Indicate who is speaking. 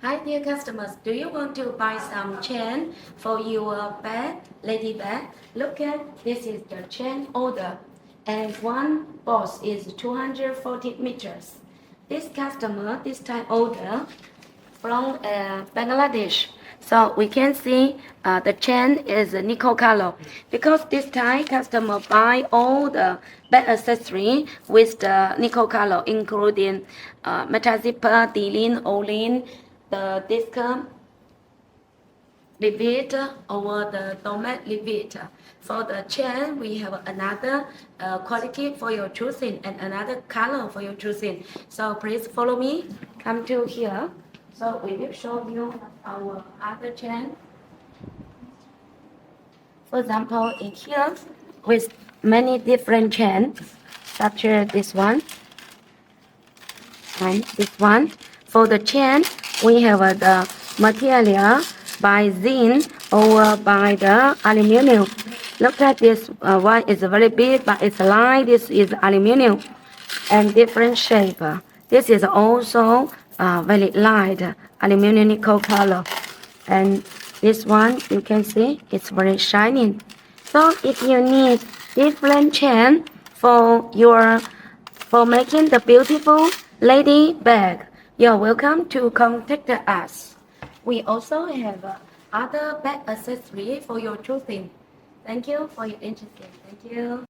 Speaker 1: Hi dear customers, do you want to buy some chain for your bag, lady bag? Look at this is the chain order and one box is 240 meters. This customer this time order from Bangladesh. So we can see the chain is nickel color because this time customer buy all the bag accessory with the nickel color including metal zipper, D-ring, O-ring, the disc levator or the domet levator. For the chain, we have another quality for your choosing and another color for your choosing. So please follow me. Come to here. So we will show you our other chain. For example, in here with many different chains, such as this one and this one. For the chain, we have the material by zinc or by the aluminum. Look at this one is very big, but it's light. This is aluminum and different shape. This is also very light aluminum nickel color. And this one you can see it's very shining. So if you need different chain for making the beautiful lady bag, you're welcome to contact us. We also have other bag accessory for your choosing. Thank you for your interest. Thank you.